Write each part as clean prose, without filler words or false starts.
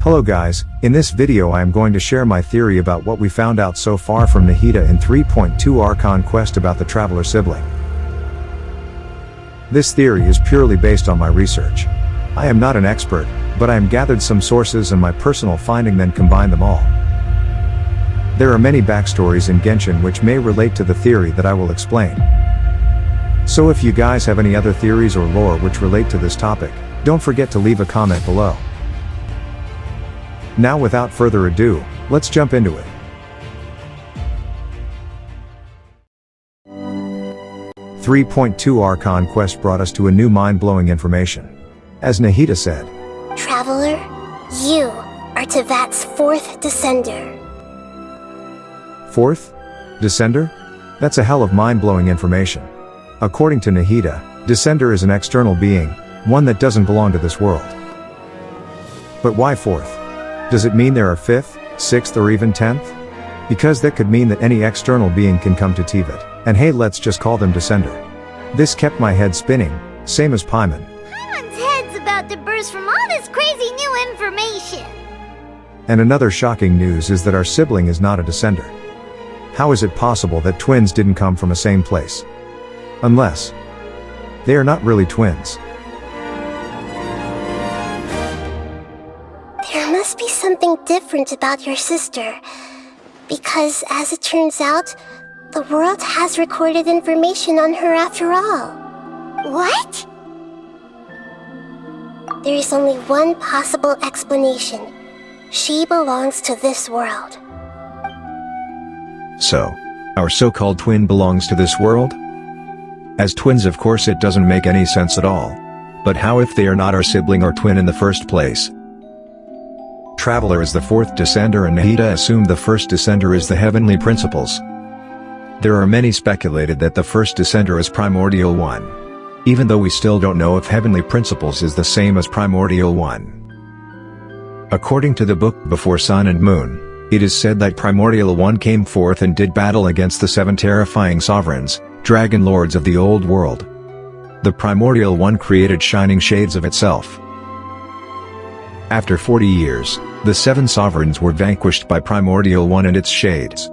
Hello guys, in this video I am going to share my theory about what we found out so far from Nahida in 3.2 Archon Quest about the Traveler Sibling. This theory is purely based on my research. I am not an expert, but I have gathered some sources and my personal finding then combined them all. There are many backstories in Genshin which may relate to the theory that I will explain. So if you guys have any other theories or lore which relate to this topic, don't forget to leave a comment below. Now without further ado, let's jump into it. .2 Archon Quest brought us to a new mind-blowing information. As Nahida said, Traveler, you are Tevat's fourth descender. Fourth? Descender? That's a hell of mind-blowing information. According to Nahida, Descender is an external being, one that doesn't belong to this world. But why fourth? Does it mean there are 5th, 6th or even 10th? Because that could mean that any external being can come to Tevat, and hey, let's just call them Descender. This kept my head spinning, same as Paimon. Paimon's head's about to burst from all this crazy new information. And another shocking news is that our sibling is not a Descender. How is it possible that twins didn't come from the same place? Unless they are not really twins. There must be something different about your sister, because as it turns out, the world has recorded information on her after all. What? There is only one possible explanation. She belongs to this world. So, our so-called twin belongs to this world? As twins, of course it doesn't make any sense at all. But how if they are not our sibling or twin in the first place? Traveler is the fourth descender and Nahida assumed the first descender is the heavenly principles. There are many speculated that the first descender is Primordial One. Even though we still don't know if heavenly principles is the same as Primordial One. According to the book Before Sun and Moon, it is said that Primordial One came forth and did battle against the 7 terrifying sovereigns, dragon lords of the old world. The Primordial One created shining shades of itself. After 40 years, the 7 sovereigns were vanquished by Primordial One and its shades.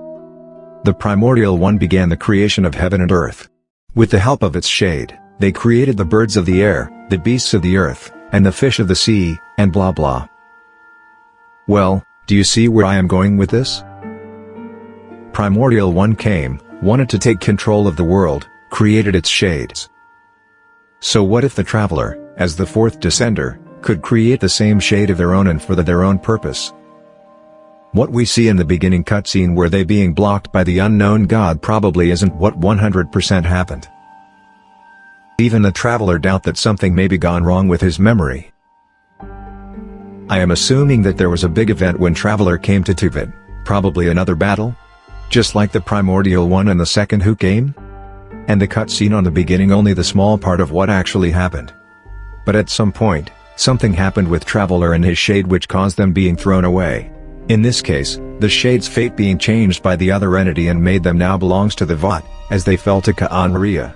The Primordial One began the creation of heaven and earth. With the help of its shade, they created the birds of the air, the beasts of the earth, and the fish of the sea, and blah blah. Well, do you see where I am going with this? Primordial One came, wanted to take control of the world, created its shades. So what if the Traveler, as the fourth descender, could create the same shade of their own and for their own purpose? What we see in the beginning cutscene where they being blocked by the unknown god probably isn't what 100% happened. Even the Traveler doubt that something may be gone wrong with his memory. I am assuming that there was a big event when Traveler came to Tevat, probably another battle? Just like the Primordial One and the second who came? And the cutscene on the beginning only the small part of what actually happened. But at some point, something happened with Traveler and his shade which caused them being thrown away. In this case, the shade's fate being changed by the other entity and made them now belongs to the Vought, as they fell to Ka'an Maria.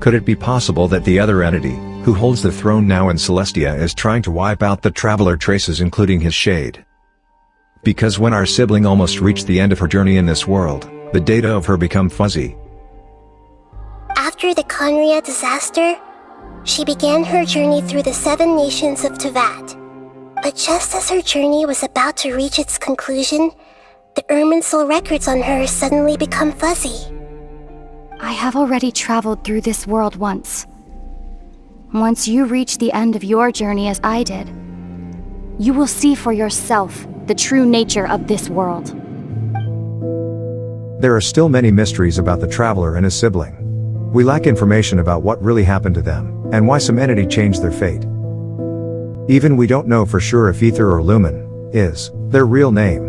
Could it be possible that the other entity, who holds the throne now in Celestia is trying to wipe out the Traveler traces including his shade? Because when our sibling almost reached the end of her journey in this world, the data of her become fuzzy. After the Conria disaster, she began her journey through the 7 nations of Tevat. But just as her journey was about to reach its conclusion, the Irminsul records on her suddenly become fuzzy. I have already traveled through this world once. Once you reach the end of your journey as I did, you will see for yourself the true nature of this world. There are still many mysteries about the Traveler and his sibling. We lack information about what really happened to them, and why some entity changed their fate. Even we don't know for sure if Aether or Lumine is their real name.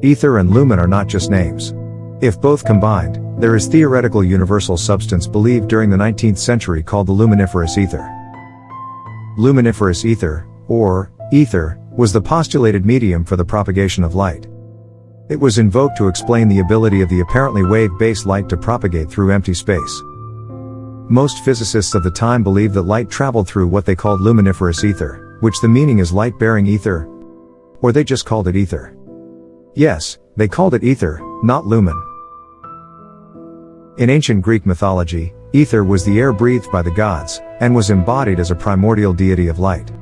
Aether and Lumine are not just names. If both combined, there is theoretical universal substance believed during the 19th century called the luminiferous ether. Luminiferous ether, or ether, was the postulated medium for the propagation of light. It was invoked to explain the ability of the apparently wave-based light to propagate through empty space. Most physicists of the time believed that light traveled through what they called luminiferous ether, which the meaning is light-bearing ether. Or they just called it ether. Yes, they called it ether, not lumen. In ancient Greek mythology, ether was the air breathed by the gods, and was embodied as a primordial deity of light.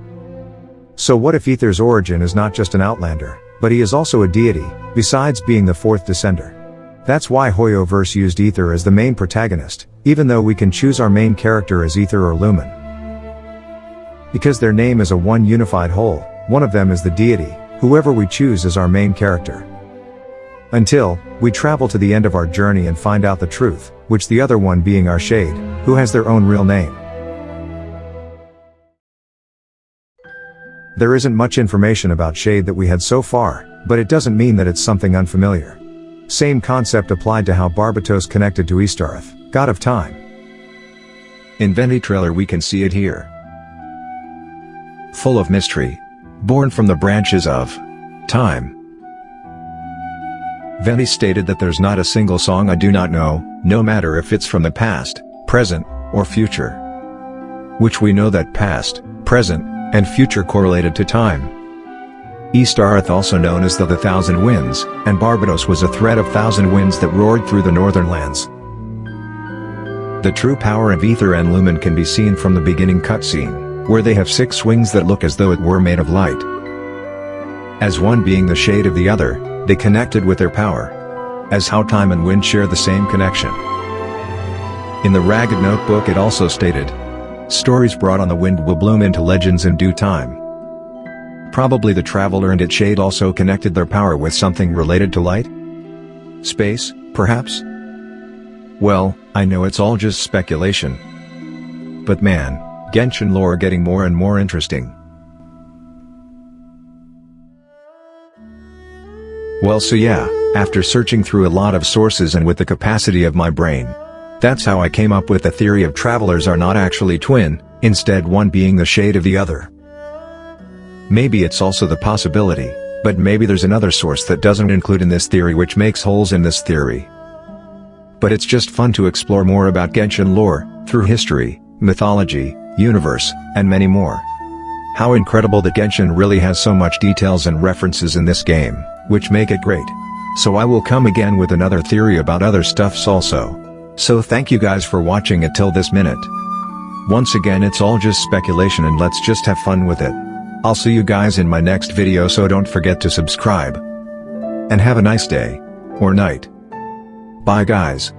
So what if ether's origin is not just an outlander, but he is also a deity, besides being the fourth descender? That's why Hoyoverse used ether as the main protagonist, even though we can choose our main character as ether or lumen. Because their name is a one unified whole, one of them is the deity, whoever we choose as our main character. Until we travel to the end of our journey and find out the truth, which the other one being our shade, who has their own real name. There isn't much information about shade that we had so far, but it doesn't mean that it's something unfamiliar. Same concept applied to how Barbatos connected to Eastarth, god of time. In Venti trailer we can see it here. Full of mystery. Born from the branches of time. Venti stated that there's not a single song I do not know, no matter if it's from the past, present, or future. Which we know that past, present, and future correlated to time. Eastarth, also known as the Thousand Winds, and Barbatos was a thread of thousand winds that roared through the northern lands. The true power of ether and lumen can be seen from the beginning cutscene, where they have 6 wings that look as though it were made of light. As one being the shade of the other, they connected with their power. As how time and wind share the same connection. In the Ragged Notebook it also stated, stories brought on the wind will bloom into legends in due time. Probably the Traveler and its shade also connected their power with something related to light? Space, perhaps? Well, I know it's all just speculation. But man, Genshin lore getting more and more interesting. Well, so yeah, after searching through a lot of sources and with the capacity of my brain, that's how I came up with the theory of travelers are not actually twin, instead one being the shade of the other. Maybe it's also the possibility, but maybe there's another source that doesn't include in this theory which makes holes in this theory. But it's just fun to explore more about Genshin lore, through history, mythology, universe, and many more. How incredible that Genshin really has so much details and references in this game, which make it great. So I will come again with another theory about other stuffs also. So thank you guys for watching it till this minute. Once again, it's all just speculation and let's just have fun with it. I'll see you guys in my next video, so don't forget to subscribe. And have a nice day. Or night. Bye guys.